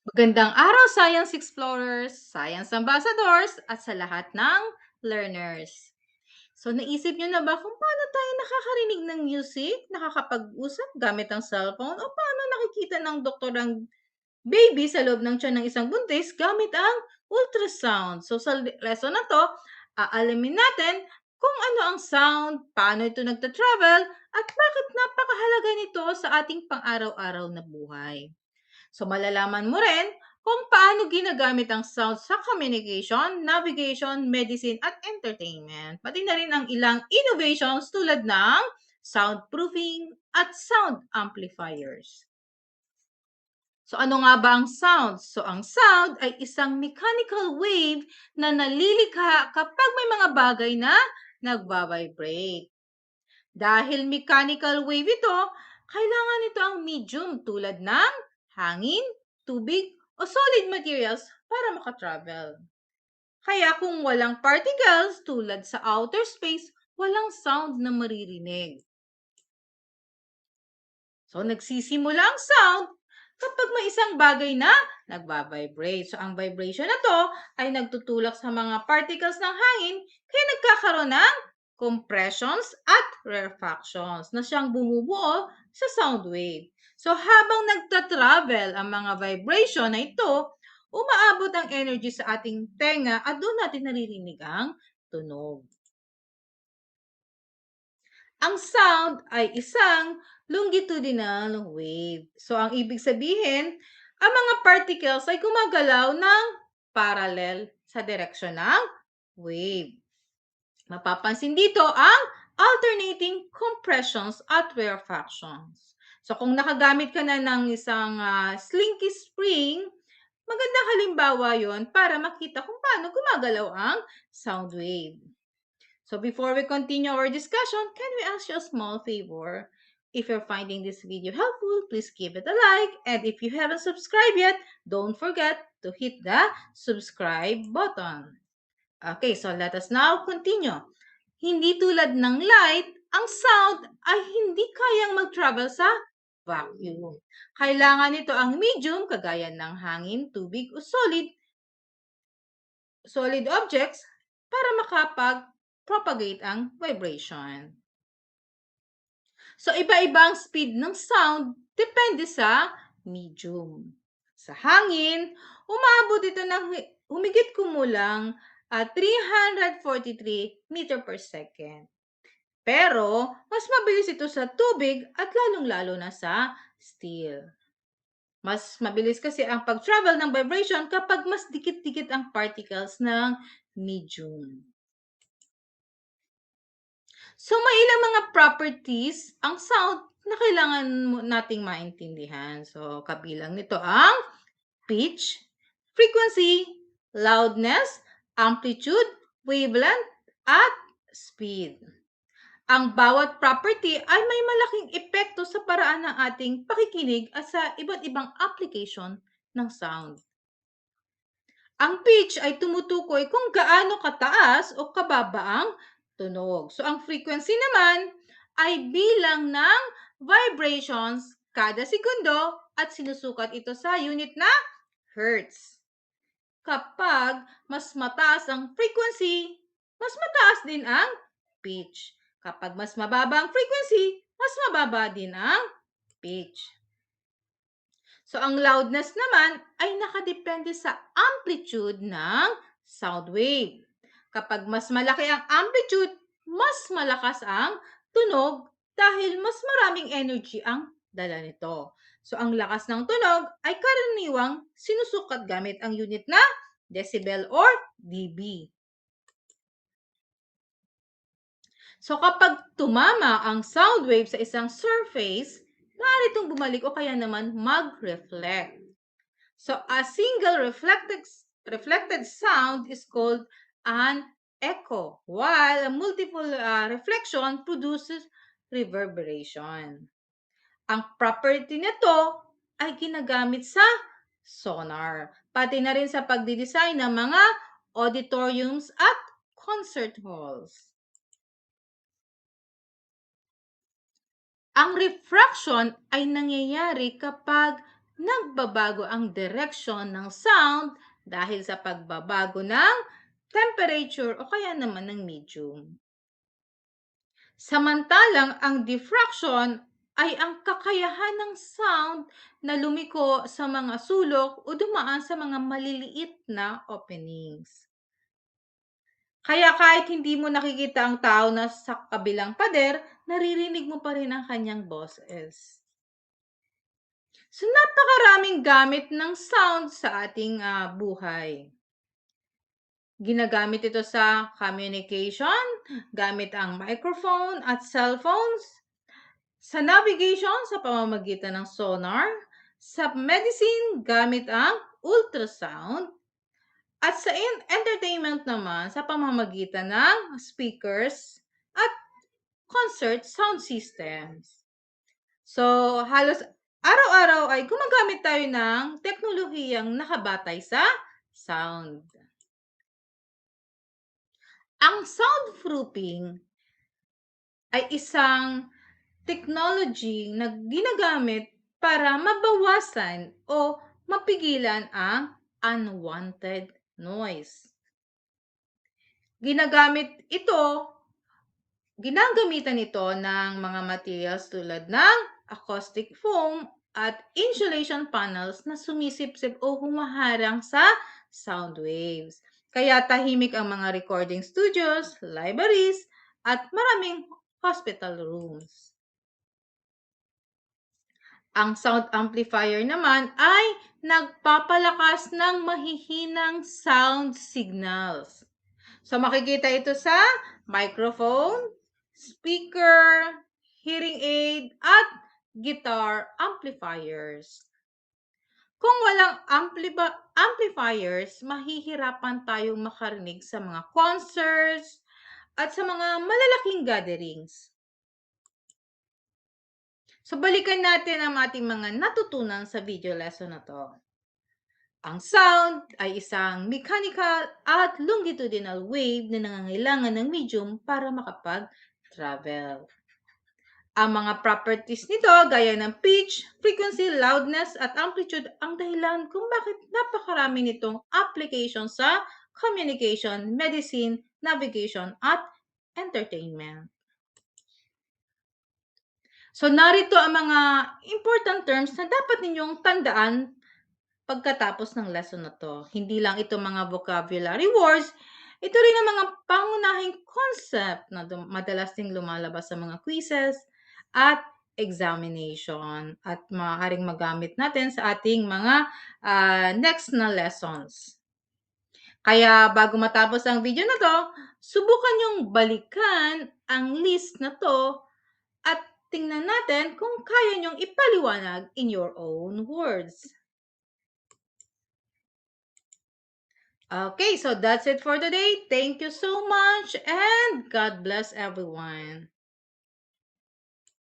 Magandang araw, Science Explorers, Science Ambassadors, at sa lahat ng learners. So, naisip nyo na ba kung paano tayo nakakarinig ng music, nakakapag-usap gamit ang cellphone, o paano nakikita ng doktor ang baby sa loob ng tiyan ng isang buntis gamit ang ultrasound? So, sa lesson na to, aalamin natin kung ano ang sound, paano ito nagta-travel, at bakit napakahalaga nito sa ating pang-araw-araw na buhay. So malalaman mo rin kung paano ginagamit ang sound sa communication, navigation, medicine at entertainment. Pati na rin ang ilang innovations tulad ng soundproofing at sound amplifiers. So ano nga ba ang sound? So ang sound ay isang mechanical wave na nalilikha kapag may mga bagay na nagbabibrate. Dahil mechanical wave ito, kailangan nito ang medium tulad ng hangin, tubig, o solid materials para makatravel. Kaya kung walang particles tulad sa outer space, walang sound na maririnig. So nagsisimula ang sound kapag may isang bagay na nagbabibrate. So ang vibration na to ay nagtutulak sa mga particles ng hangin kaya nagkakaroon ng compressions at rarefactions na siyang bumubuo sa sound wave. So habang nagta-travel ang mga vibration na ito, umaabot ang energy sa ating tenga at doon natin naririnig ang tunog. Ang sound ay isang longitudinal wave. So, ang ibig sabihin, ang mga particles ay gumagalaw ng parallel sa direksyon ng wave. Mapapansin dito ang alternating compressions at rarefactions. So, kung nakagamit ka na ng isang slinky spring, magandang halimbawa yon para makita kung paano gumagalaw ang sound wave. So before we continue our discussion, can we ask you a small favor? If you're finding this video helpful, please give it a like. And if you haven't subscribed yet, don't forget to hit the subscribe button. Okay, so let us now continue. Hindi tulad ng light, ang sound ay hindi kayang mag-travel sa vacuum. Kailangan nito ang medium kagaya ng hangin, tubig o solid objects para makapag-propagate ang vibration. So, iba-iba ang speed ng sound depende sa medium. Sa hangin, umaabot ito ng humigit kumulang 343 meter per second. Pero, mas mabilis ito sa tubig at lalong-lalo na sa steel. Mas mabilis kasi ang pag-travel ng vibration kapag mas dikit-dikit ang particles ng medium. So, may ilang mga properties ang sound na kailangan nating maintindihan. So, kabilang nito ang pitch, frequency, loudness, amplitude, wavelength, at speed. Ang bawat property ay may malaking epekto sa paraan ng ating pakikinig at sa iba't ibang application ng sound. Ang pitch ay tumutukoy kung gaano kataas o kababa ang tunog. So, ang frequency naman ay bilang ng vibrations kada segundo at sinusukat ito sa unit na hertz. Kapag mas mataas ang frequency, mas mataas din ang pitch. Kapag mas mababa ang frequency, mas mababa din ang pitch. So, ang loudness naman ay nakadepende sa amplitude ng sound wave. Kapag mas malaki ang amplitude, mas malakas ang tunog dahil mas maraming energy ang dala nito. So, ang lakas ng tunog ay karaniwang sinusukat gamit ang unit na decibel or dB. So, kapag tumama ang sound wave sa isang surface, maaari itong bumalik o kaya naman mag-reflect. So a single reflected sound is called an echo, while a multiple reflection produces reverberation. Ang property nito ay ginagamit sa sonar, pati na rin sa pagdidesign ng mga auditoriums at concert halls. Ang refraction ay nangyayari kapag nagbabago ang direksyon ng sound dahil sa pagbabago ng temperature o kaya naman ng medium. Samantalang ang diffraction ay ang kakayahan ng sound na lumiko sa mga sulok o dumaan sa mga maliliit na openings. Kaya kahit hindi mo nakikita ang tao na sa kabilang pader, naririnig mo pa rin ang kanyang boses. So napakaraming gamit ng sound sa ating buhay. Ginagamit ito sa communication, gamit ang microphone at cellphones, sa navigation sa pamamagitan ng sonar, sa medicine gamit ang ultrasound, at sa entertainment naman sa pamamagitan ng speakers at concert sound systems. So, halos araw-araw ay gumagamit tayo ng teknolohiyang nakabatay sa sound. Ang soundproofing ay isang technology na ginagamit para mabawasan o mapigilan ang unwanted noise. Ginagamitan ito ng mga materials tulad ng acoustic foam at insulation panels na sumisipsip o humaharang sa sound waves. Kaya tahimik ang mga recording studios, libraries, at maraming hospital rooms. Ang sound amplifier naman ay nagpapalakas ng mahihinang sound signals. So makikita ito sa microphone, speaker, hearing aid, at guitar amplifiers. Kung walang amplifiers, mahihirapan tayong makarinig sa mga concerts at sa mga malalaking gatherings. So balikan natin ang ating mga natutunan sa video lesson na to. Ang sound ay isang mechanical at longitudinal wave na nangangailangan ng medium para makapag-travel. Ang mga properties nito gaya ng pitch, frequency, loudness at amplitude ang dahilan kung bakit napakarami nitong application sa communication, medicine, navigation at entertainment. So narito ang mga important terms na dapat ninyong tandaan pagkatapos ng lesson na to. Hindi lang ito mga vocabulary words, ito rin ang mga pangunahing concept na madalas ding lumalabas sa mga quizzes at examination at maaaring magamit natin sa ating mga next na lessons. Kaya bago matapos ang video na to, subukan yung balikan ang list na to at tingnan natin kung kaya nyong ipaliwanag in your own words. Okay, so that's it for today. Thank you so much and God bless everyone.